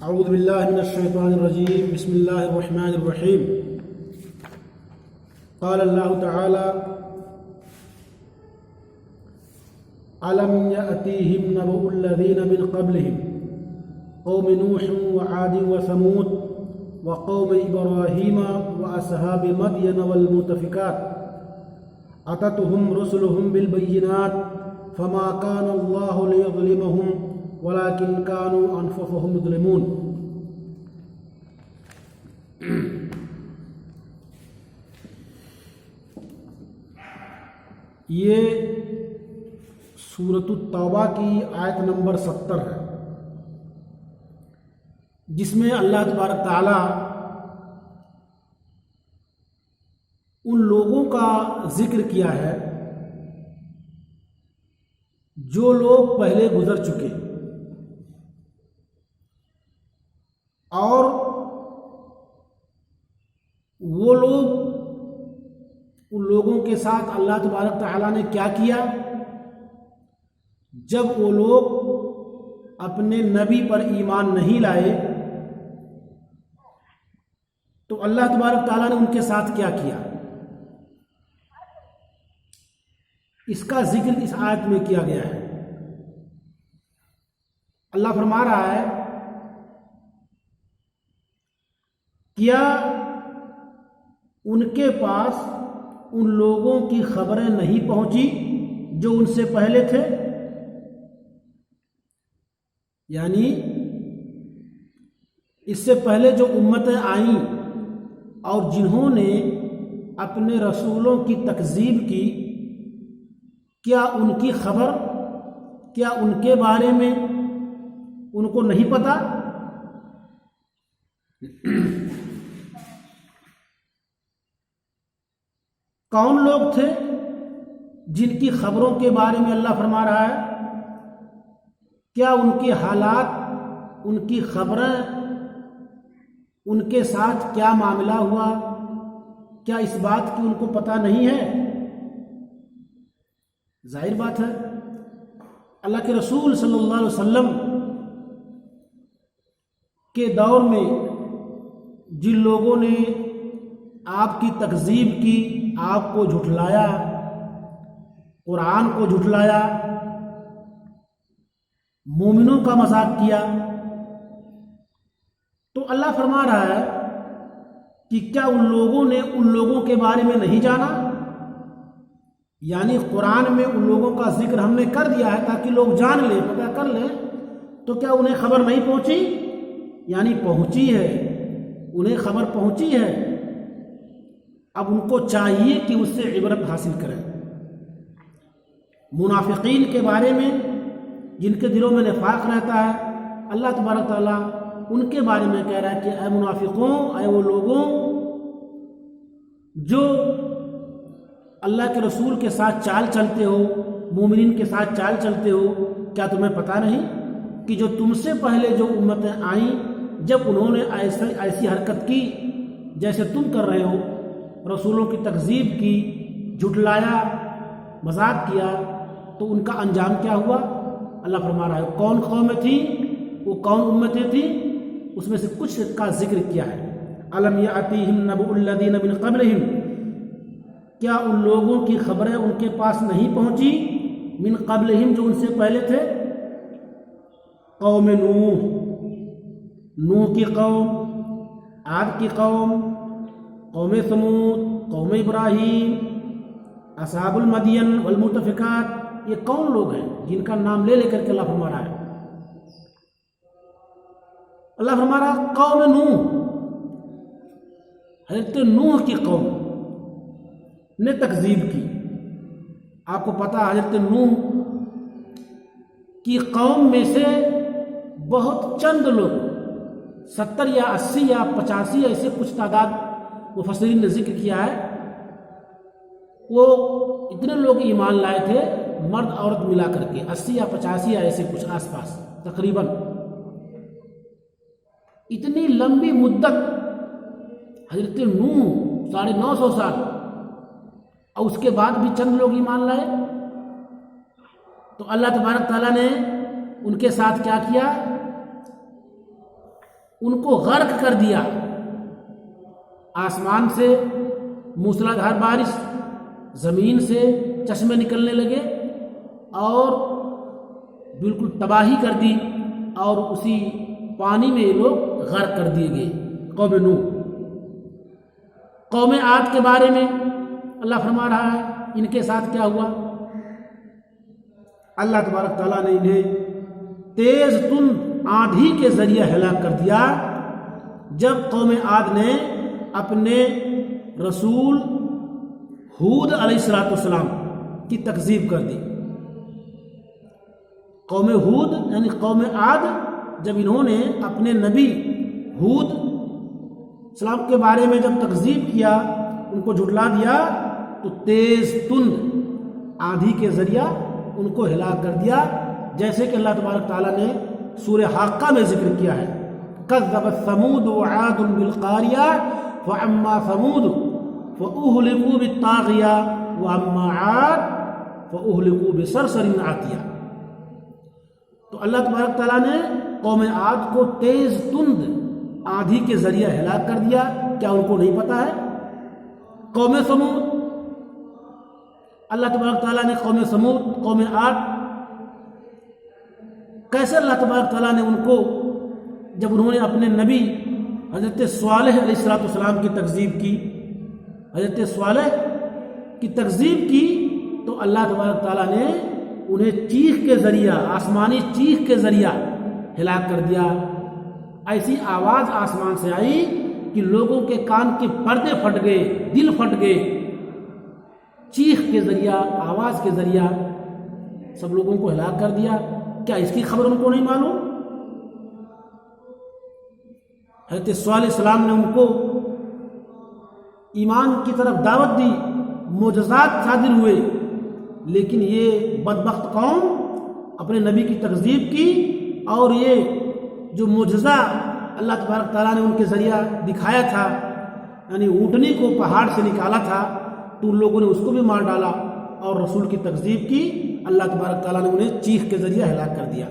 اعوذ باللہ من الشیطان الرجیم بسم اللہ الرحمن الرحیم قال اللہ تعالی أَلَمْ يَأْتِهِمْ نَبَأُ الَّذِينَ مِنْ قَبْلِهِمْ قَوْمِ نُوحٍ وَعَادٍ وَثَمُودَ وَقَوْمِ إِبْرَاهِيمَ وَأَصْحَابِ مَدْيَنَ وَالْمُؤْتَفِكَاتِ أَتَتْهُمْ رُسُلُهُم بِالْبَيِّنَاتِ فَمَا كَانَ اللَّهُ لِيَظْلِمَهُمْ وَلَكِنْ كَانُوا أَنفُسَهُمْ يَظْلِمُونَ۔ یہ سورۃ التوبہ کی آیت نمبر 70 ہے، جس میں اللہ تبارک تعالی ان لوگوں کا ذکر کیا ہے جو لوگ پہلے گزر چکے، اور وہ لوگ ان لوگوں کے ساتھ اللہ تبارک تعالی نے کیا کیا جب وہ لوگ اپنے نبی پر ایمان نہیں لائے، تو اللہ تبارک تعالیٰ نے ان کے ساتھ کیا کیا، اس کا ذکر اس آیت میں کیا گیا ہے۔ اللہ فرما رہا ہے، کیا ان کے پاس ان لوگوں کی خبریں نہیں پہنچی جو ان سے پہلے تھے؟ یعنی اس سے پہلے جو امتیں آئیں اور جنہوں نے اپنے رسولوں کی تکذیب کی، کیا ان کی خبر، کیا ان کے بارے میں ان کو نہیں پتا؟ کون لوگ تھے جن کی خبروں کے بارے میں اللہ فرما رہا ہے؟ کیا ان کے حالات، ان کی خبریں، ان کے ساتھ کیا معاملہ ہوا، کیا اس بات کی ان کو پتہ نہیں ہے؟ ظاہر بات ہے، اللہ کے رسول صلی اللہ علیہ وسلم کے دور میں جن لوگوں نے آپ کی تکذیب کی، آپ کو جھٹلایا، قرآن کو جھٹلایا، مومنوں کا مذاق کیا، تو اللہ فرما رہا ہے کہ کیا ان لوگوں نے ان لوگوں کے بارے میں نہیں جانا؟ یعنی قرآن میں ان لوگوں کا ذکر ہم نے کر دیا ہے تاکہ لوگ جان لیں، پتہ کر لیں، تو کیا انہیں خبر نہیں پہنچی؟ یعنی پہنچی ہے، انہیں خبر پہنچی ہے، اب ان کو چاہیے کہ اس سے عبرت حاصل کریں۔ منافقین کے بارے میں، جن کے دلوں میں نفاق رہتا ہے، اللہ تبارک تعالیٰ ان کے بارے میں کہہ رہا ہے کہ اے منافقوں، اے وہ لوگوں جو اللہ کے رسول کے ساتھ چال چلتے ہو، مومنین کے ساتھ چال چلتے ہو، کیا تمہیں پتہ نہیں کہ جو تم سے پہلے جو امتیں آئیں، جب انہوں نے ایسی حرکت کی جیسے تم کر رہے ہو، رسولوں کی تکذیب کی، جھٹلایا، مذاق کیا، تو ان کا انجام کیا ہوا؟ اللہ فرما رہا ہے کون قومیں تھیں، وہ کون امتیں تھیں، اس میں سے کچھ کا ذکر کیا ہے۔ أَلَمْ يَأْتِهِمْ نَبَأُ الَّذِينَ مِنْ قَبْلِهِمْ، کیا ان لوگوں کی خبریں ان کے پاس نہیں پہنچی، من قبلہم، جو ان سے پہلے تھے؟ قوم نوح، نوح کی قوم، عاد کی قوم، قوم ثمود، قوم ابراہیم، اصحاب المدین والمؤتفکات، یہ کون لوگ ہیں جن کا نام لے لے کر کے اللہ فرما رہا ہے؟ اللہ فرما رہا ہے قوم نوح، حضرت نوح کی قوم نے تکذیب کی۔ آپ کو پتا حضرت نوح کی قوم میں سے بہت چند لوگ، 70 یا 80 یا 85 ایسے کچھ تعداد مفسرین نے ذکر کیا ہے، وہ اتنے لوگ ایمان لائے تھے، مرد عورت ملا کر کے 80 یا 85 یا ایسے کچھ آس پاس تقریباً۔ اتنی لمبی مدت حضرت نوح 950 سال، اور اس کے بعد بھی چند لوگ ایمان لائے، تو اللہ تبارک تعالیٰ نے ان کے ساتھ کیا کیا؟ ان کو غرق کر دیا۔ آسمان سے موسلا دھار بارش، زمین سے چشمے نکلنے لگے اور بالکل تباہی کر دی، اور اسی پانی میں یہ لوگ غرق کر دیے گئے۔ قوم نوح۔ قوم عاد کے بارے میں اللہ فرما رہا ہے ان کے ساتھ کیا ہوا۔ اللہ تبارک تعالیٰ نے انہیں تیز تند آندھی کے ذریعے ہلاک کر دیا جب قوم عاد نے اپنے رسول ہود علیہ السلام کی تکذیب کر دی۔ قوم ہود یعنی قوم عاد جب انہوں نے اپنے نبی ہود السلام کے بارے میں جب تکذیب کیا، ان کو جھٹلا دیا، تو تیز تند آندھی کے ذریعہ ان کو ہلاک کر دیا، جیسے کہ اللہ تبارک تعالیٰ نے سورہ حاقہ میں ذکر کیا ہے۔ کذبت ثمود وعاد بالقاریہ فاما ثمود فاہلکوا بالطاغیہ واما عاد فاہلکوا بصرصر عاتیہ۔ تو اللہ تبارک تعالیٰ نے قوم عاد کو تیز تند آندھی کے ذریعہ ہلاک کر دیا۔ کیا ان کو نہیں پتا ہے؟ قوم ثمود، اللہ تبارک تعالیٰ نے قوم ثمود، قوم عاد، کیسے اللہ تبارک تعالیٰ نے ان کو جب انہوں نے اپنے نبی حضرت صالح علیہ السلام کی تکذیب کی، حضرت صالح کی تکذیب کی، تو اللہ تبارک تعالیٰ نے انہیں چیخ کے ذریعہ، آسمانی چیخ کے ذریعہ ہلاک کر دیا۔ ایسی آواز آسمان سے آئی کہ لوگوں کے کان کے پردے پھٹ گئے، دل پھٹ گئے۔ چیخ کے ذریعہ، آواز کے ذریعہ سب لوگوں کو ہلاک کر دیا۔ کیا اس کی خبر ان کو نہیں معلوم؟ حضرت صالح علیہ السلام نے ان کو ایمان کی طرف دعوت دی، معجزات صادر ہوئے، لیکن یہ بدبخت قوم اپنے نبی کی تکذیب کی، اور یہ جو معجزہ اللہ تبارک تعالیٰ نے ان کے ذریعہ دکھایا تھا، یعنی اونٹنی کو پہاڑ سے نکالا تھا، تو ان لوگوں نے اس کو بھی مار ڈالا اور رسول کی تکذیب کی۔ اللہ تبارک تعالیٰ نے انہیں چیخ کے ذریعہ ہلاک کر دیا۔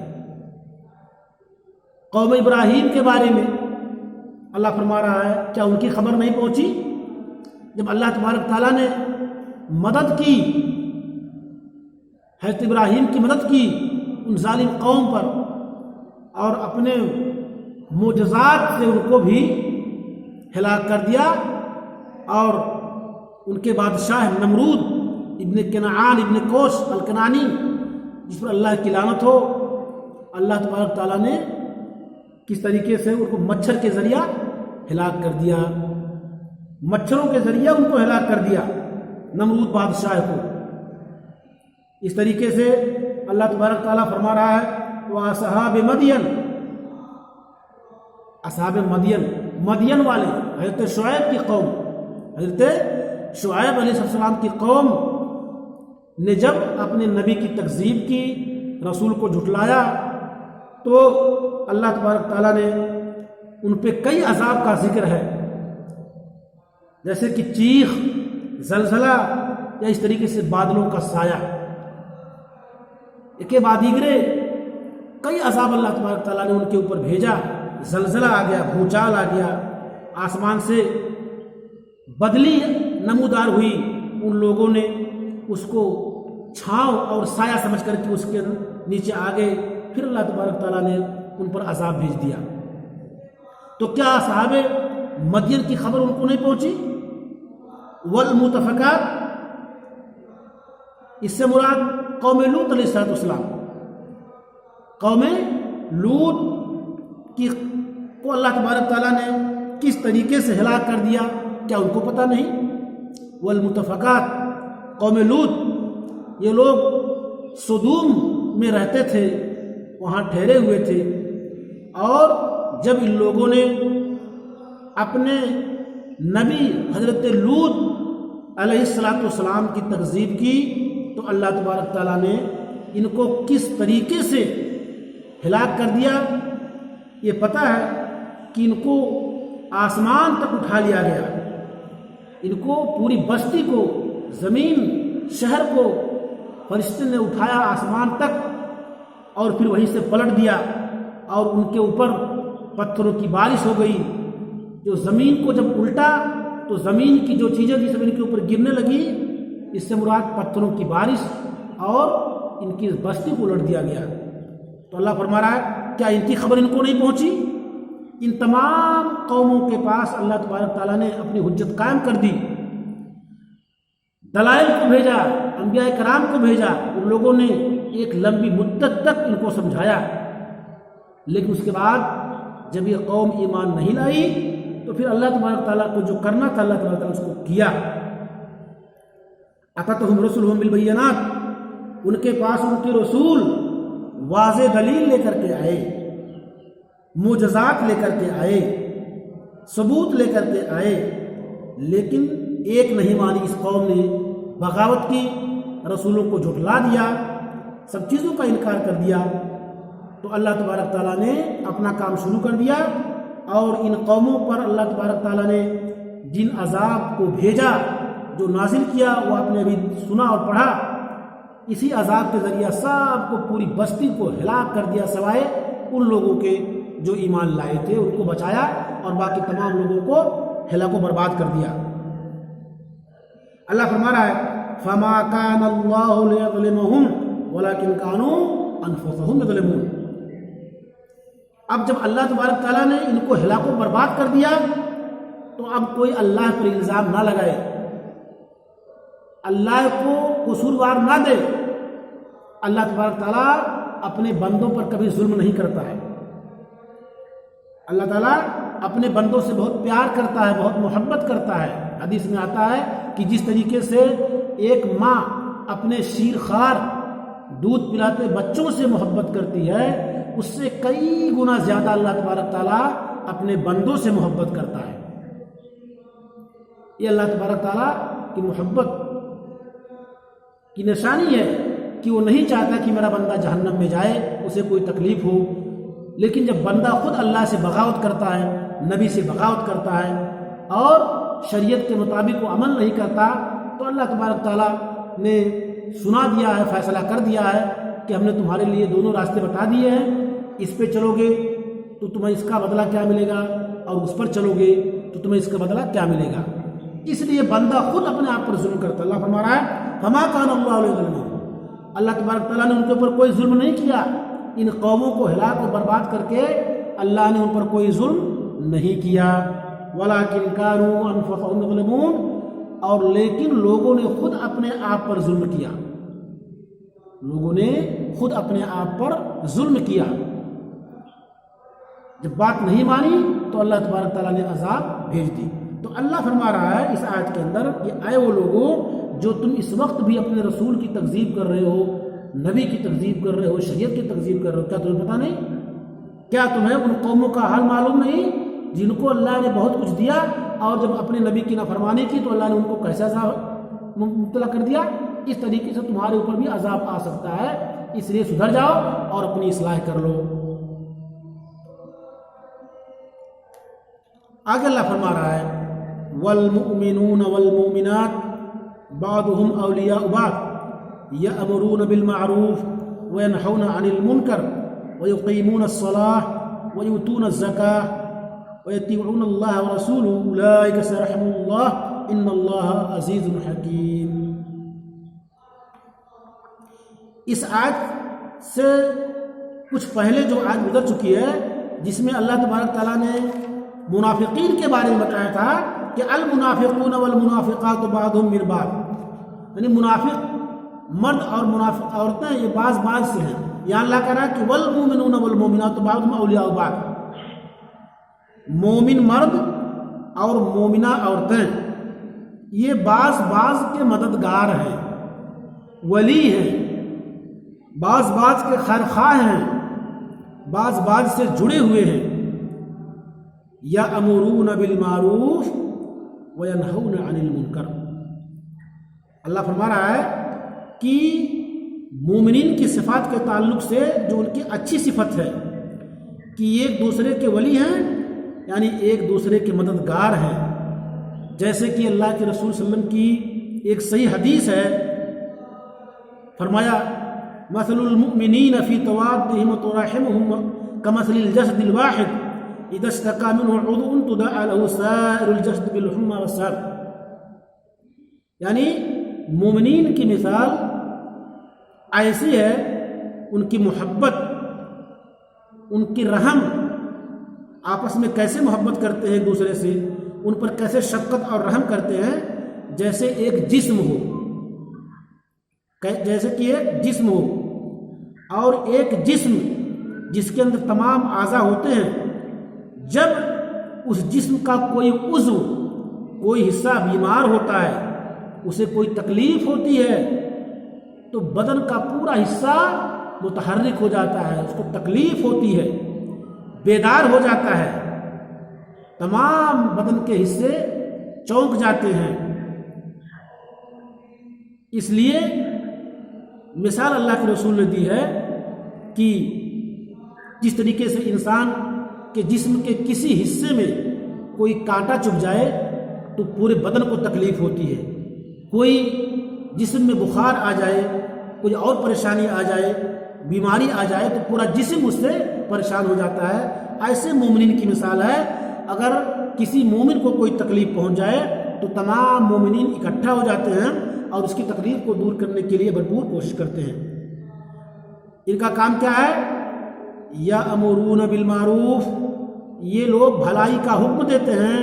قوم ابراہیم کے بارے میں اللہ فرما رہا ہے، کیا ان کی خبر نہیں پہنچی؟ جب اللہ تبارک تعالیٰ نے مدد کی، حضرت ابراہیم کی مدد کی ان ظالم قوم پر، اور اپنے معجزات سے ان کو بھی ہلاک کر دیا، اور ان کے بادشاہ نمرود ابن کنعان ابن کوش الکنانی، جس پر اللہ کی لعنت ہو، اللہ تبارک تعالیٰ نے کس طریقے سے ان کو مچھر کے ذریعہ ہلاک کر دیا، مچھروں کے ذریعہ ان کو ہلاک کر دیا، نمرود بادشاہ کو۔ اس طریقے سے اللہ تبارک تعالیٰ فرما رہا ہے وَأَصْحَابِ مَدْيَنَ، اصحاب مدین، مدین والے حضرت شعیب کی قوم، حضرت شعیب علیہ السلام کی قوم نے جب اپنے نبی کی تکذیب کی، رسول کو جھٹلایا، تو اللہ تبارک تعالیٰ نے ان پہ کئی عذاب کا ذکر ہے، جیسے کہ چیخ، زلزلہ، یا اس طریقے سے بادلوں کا سایہ، ایک بعد دیگرے کئی عذاب اللہ تبارک تعالیٰ نے ان کے اوپر بھیجا۔ زلزلہ آ گیا، بھوچال آ گیا، آسمان سے بدلی نمودار ہوئی، ان لوگوں نے اس کو چھاؤں اور سایہ سمجھ کر کے اس کے نیچے آ گئے، پھر اللہ تبارک تعالیٰ نے ان پر عذاب بھیج دیا۔ تو کیا اصحاب مدین کی خبر ان کو نہیں پہنچی؟ والمؤتفقات، اس سے مراد قوم لوط علیہ السلام، قوم لوط کو اللہ تبارک تعالیٰ نے کس طریقے سے ہلاک کر دیا، کیا ان کو پتہ نہیں؟ والمؤتفقات، قوم لوط، یہ لوگ سدوم میں رہتے تھے، وہاں ٹھہرے ہوئے تھے، اور جب ان لوگوں نے اپنے نبی حضرت لوط علیہ السلام کی تکذیب کی، تو اللہ تبارک تعالیٰ نے ان کو کس طریقے سے ہلاک کر دیا۔ یہ پتہ ہے کہ ان کو آسمان تک اٹھا لیا گیا، ان کو پوری بستی کو، زمین، شہر کو فرشتے نے اٹھایا آسمان تک، اور پھر وہیں سے پلٹ دیا، اور ان کے اوپر پتھروں کی بارش ہو گئی، جو زمین کو جب الٹا تو زمین کی جو چیزیں تھی زمین کے اوپر گرنے لگی، اس سے مراد پتھروں کی بارش اور ان کی بستی کو الٹ دیا گیا۔ تو اللہ فرما رہا ہے کیا ان کی خبر ان کو نہیں پہنچی؟ ان تمام قوموں کے پاس اللہ تبارک تعالیٰ نے اپنی حجت قائم کر دی، دلائل کو بھیجا، انبیاء کرام کو بھیجا، ان لوگوں نے ایک لمبی مدت تک ان کو سمجھایا، لیکن اس کے بعد جب یہ قوم ایمان نہیں لائی تو پھر اللہ تبارک تعالیٰ کو جو کرنا تھا اللہ تبارک تعالیٰ اس کو کیا۔ اتتہم رسلہم بالبینات، ان کے پاس ان کے رسول واضح دلیل لے کر کے آئے، معجزات لے کر کے آئے، ثبوت لے کر کے آئے، لیکن ایک نہیں مانی اس قوم نے، بغاوت کی، رسولوں کو جھٹلا دیا، سب چیزوں کا انکار کر دیا۔ تو اللہ تبارک تعالیٰ نے اپنا کام شروع کر دیا، اور ان قوموں پر اللہ تبارک تعالیٰ نے جن عذاب کو بھیجا، جو نازل کیا، وہ آپ نے ابھی سنا اور پڑھا، اسی عذاب کے ذریعہ سب کو، پوری بستی کو ہلاک کر دیا، سوائے ان لوگوں کے جو ایمان لائے تھے، ان کو بچایا، اور باقی تمام لوگوں کو ہلاک و برباد کر دیا۔ اللہ فرما رہا ہے فَمَا كَانَ اللَّهُ لِيَظْلِمَهُمْ وَلَكِنْ كَانُوا أَنفُسَهُمْ يَظْلِمُونَ۔ اب جب اللہ تبارک تعالیٰ نے ان کو ہلاک و برباد کر دیا تو اب کوئی اللہ پر الزام نہ لگائے، اللہ کو قصوروار نہ دے۔ اللہ تبارک تعالیٰ اپنے بندوں پر کبھی ظلم نہیں کرتا ہے۔ اللہ تعالیٰ اپنے بندوں سے بہت پیار کرتا ہے، بہت محبت کرتا ہے۔ حدیث میں آتا ہے کہ جس طریقے سے ایک ماں اپنے شیر خوار دودھ پلاتے بچوں سے محبت کرتی ہے، اس سے کئی گنا زیادہ اللہ تبارک تعالیٰ اپنے بندوں سے محبت کرتا ہے۔ یہ اللہ تبارک تعالیٰ کی محبت کی نشانی ہے کہ وہ نہیں چاہتا کہ میرا بندہ جہنم میں جائے، اسے کوئی تکلیف ہو، لیکن جب بندہ خود اللہ سے بغاوت کرتا ہے، نبی سے بغاوت کرتا ہے اور شریعت کے مطابق وہ عمل نہیں کرتا، تو اللہ تبارک تعالیٰ نے سنا دیا ہے، فیصلہ کر دیا ہے کہ ہم نے تمہارے لیے دونوں راستے بتا دیے ہیں، اس پہ چلو گے تو تمہیں اس کا بدلہ کیا ملے گا، اور اس پر چلو گے تو تمہیں اس کا بدلہ کیا ملے گا۔ اس لیے بندہ خود اپنے آپ پر ظلم کرتا ہے۔ اللہ فرما رہا ہے فَمَا كَانَ اللَّهُ لِيَظْلِمَهُمْ، اللہ تبارک تعالیٰ نے ان کے اوپر کوئی ظلم نہیں کیا، ان قوموں کو ہلاک و برباد کر کے اللہ نے ان پر کوئی ظلم نہیں کیا۔ وَلَكِنْ كَانُوا أَنفُسَهُمْ يَظْلِمُونَ، اور لیکن لوگوں نے خود اپنے آپ پر ظلم کیا، لوگوں نے خود اپنے آپ پر ظلم کیا۔ جب بات نہیں مانی تو اللہ تبارک تعالیٰ نے عذاب بھیج دی۔ تو اللہ فرما رہا ہے اس آیت کے اندر کہ اے وہ لوگوں جو تم اس وقت بھی اپنے رسول کی تکذیب کر رہے ہو، نبی کی تکذیب کر رہے ہو، شریعت کی تکذیب کر رہے ہو، کیا تمہیں پتہ نہیں؟ کیا تمہیں ان قوموں کا حال معلوم نہیں جن کو اللہ نے بہت کچھ دیا، اور جب اپنے نبی کی نافرمانی کی تو اللہ نے ان کو کیسا عذاب مبتلا کر دیا؟ اس طریقے سے تمہارے اوپر بھی عذاب آ سکتا ہے، اس لیے سدھر جاؤ اور اپنی اصلاح کر لو۔ آگے اللہ فرما رہا ہے والمؤمنون والمؤمنات بعضهم اولیاء بعض یأمرون بالمعروف وینہون عن المنکر ویقیمون الصلاة ویؤتون الزکاة ویطیعون اللہ ورسولہ اولئک سیرحمهم اللہ ان اللہ عزیز حکیم۔ اس آیت سے کچھ پہلے جو آیت گزر چکی ہے جس میں اللہ تبارک تعالیٰ نے منافقین کے بارے میں بتایا تھا کہ المنافقون والمنافقات بعضهم من بعض، یعنی منافق مرد اور منافق عورتیں یہ بعض سے ہیں۔ یہاں اللہ کہہ رہا ہے کہ والمؤمنون والمؤمنات بعضهم اولیاء بعض، مومن مرد اور مومنہ عورتیں یہ بعض کے مددگار ہیں، ولی ہیں، بعض کے خیرخواہ ہیں، بعض سے جڑے ہوئے ہیں۔ یأمرون بالمعروف وینہون عن المنکر، اللہ فرما رہا ہے کہ مومنین کی صفات کے تعلق سے جو ان کی اچھی صفت ہے کہ یہ ایک دوسرے کے ولی ہیں، یعنی ایک دوسرے کے مددگار ہیں، جیسے کہ اللہ کے رسول صلی اللہ علیہ وسلم کی ایک صحیح حدیث ہے، فرمایا مثل المؤمنین فی توادہم وتراحمہم کمثل الجسد الواحد اذا اشتكى منه عضو تداعى له سائر الجسد بالحمى والسهر. یعنی مومنین کی مثال ایسی ہے، ان کی محبت، ان کی رحم، آپس میں کیسے محبت کرتے ہیں ایک دوسرے سے، ان پر کیسے شفقت اور رحم کرتے ہیں، جیسے ایک جسم ہو، جیسے کہ ایک جسم ہو، اور ایک جسم جس کے اندر تمام اعضاء ہوتے ہیں، جب اس جسم کا کوئی عضو، کوئی حصہ بیمار ہوتا ہے، اسے کوئی تکلیف ہوتی ہے، تو بدن کا پورا حصہ متحرک ہو جاتا ہے، اس کو تکلیف ہوتی ہے، بیدار ہو جاتا ہے، تمام بدن کے حصے چونک جاتے ہیں. اس لیے مثال اللہ کے رسول نے دی ہے کہ جس طریقے سے انسان کے جسم کے کسی حصے میں کوئی کانٹا چبھ جائے تو پورے بدن کو تکلیف ہوتی ہے، کوئی جسم میں بخار آ جائے، کوئی اور پریشانی آ جائے، بیماری آ جائے تو پورا جسم اس سے پریشان ہو جاتا ہے. ایسے مومنین کی مثال ہے، اگر کسی مومن کو کوئی تکلیف پہنچ جائے تو تمام مومنین اکٹھا ہو جاتے ہیں اور اس کی تکلیف کو دور کرنے کے لیے بھرپور کوشش کرتے ہیں. ان کا کام کیا ہے؟ یأمرون بالمعروف، یہ لوگ بھلائی کا حکم دیتے ہیں،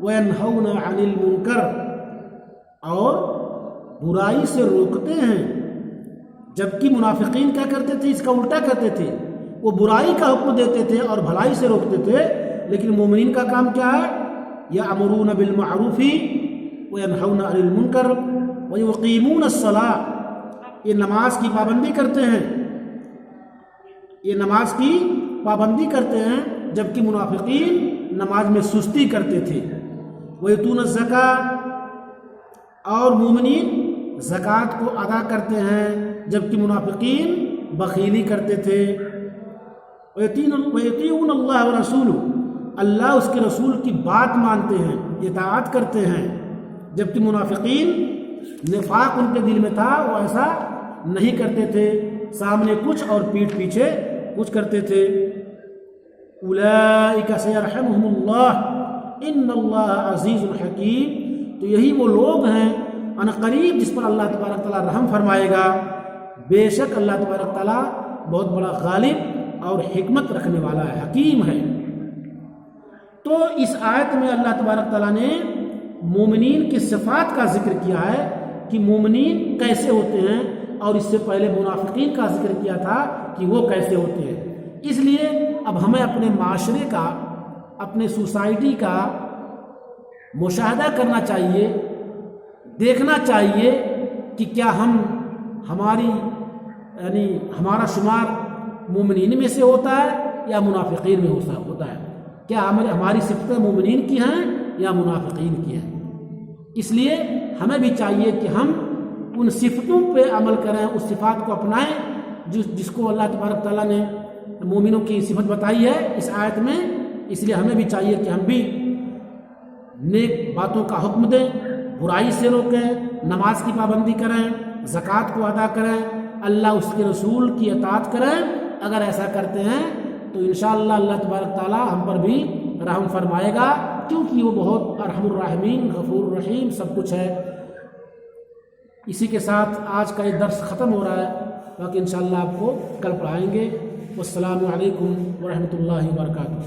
وینہون عن المنکر، اور برائی سے روکتے ہیں. جبکہ منافقین کیا کرتے تھے؟ اس کا الٹا کرتے تھے، وہ برائی کا حکم دیتے تھے اور بھلائی سے روکتے تھے. لیکن مومنین کا کام کیا ہے؟ یأمرون بالمعروف وینہون عن المنکر ویقیمون الصلاۃ، یہ نماز کی پابندی کرتے ہیں، یہ نماز کی پابندی کرتے ہیں، جبکہ منافقین نماز میں سستی کرتے تھے. ویؤتون الزکاۃ، اور مومنین زکوٰۃ کو ادا کرتے ہیں، جبکہ منافقین بخیلی کرتے تھے. ویطیعون اللہ ورسولہ، اللہ اس کے رسول کی بات مانتے ہیں، اطاعت کرتے ہیں، جبکہ منافقین نفاق ان کے دل میں تھا، وہ ایسا نہیں کرتے تھے، سامنے کچھ اور پیٹھ پیچھے کچھ کرتے تھے. اولئک سیرحمہم اللہ ان اللہ عزیز حکیم، تو یہی وہ لوگ ہیں ان قریب جس پر اللہ تبارک تعالیٰ رحم فرمائے گا. بے شک اللہ تبارک تعالیٰ بہت بڑا غالب اور حکمت رکھنے والا ہے، حکیم ہے. تو اس آیت میں اللہ تبارک تعالیٰ نے مومنین کی صفات کا ذکر کیا ہے کہ مومنین کیسے ہوتے ہیں، اور اس سے پہلے منافقین کا ذکر کیا تھا کہ وہ کیسے ہوتے ہیں. اس لیے اب ہمیں اپنے معاشرے کا، اپنے سوسائٹی کا مشاہدہ کرنا چاہیے، دیکھنا چاہیے کہ کیا ہمارا شمار مومنین میں سے ہوتا ہے یا منافقین میں ہوتا ہے، کیا ہماری صفتیں مومنین کی ہیں یا منافقین کی ہیں. اس لیے ہمیں بھی چاہیے کہ ہم ان صفتوں پہ عمل کریں، اس صفات کو اپنائیں جس کو اللہ تبارک تعالیٰ نے مومنوں کی صفت بتائی ہے اس آیت میں. اس لیے ہمیں بھی چاہیے کہ ہم بھی نیک باتوں کا حکم دیں، برائی سے روکیں، نماز کی پابندی کریں، زکوٰۃ کو ادا کریں، اللہ اس کے رسول کی اطاعت کریں. اگر ایسا کرتے ہیں تو انشاءاللہ اللہ تبارک تعالیٰ ہم پر بھی رحم فرمائے گا، کیونکہ وہ بہت ارحم الراحمین، غفور الرحیم سب کچھ ہے. اسی کے ساتھ آج کا یہ درس ختم ہو رہا ہے، باقی انشاءاللہ آپ کو کل پڑھائیں گے. والسلام علیکم ورحمۃ اللہ وبرکاتہ.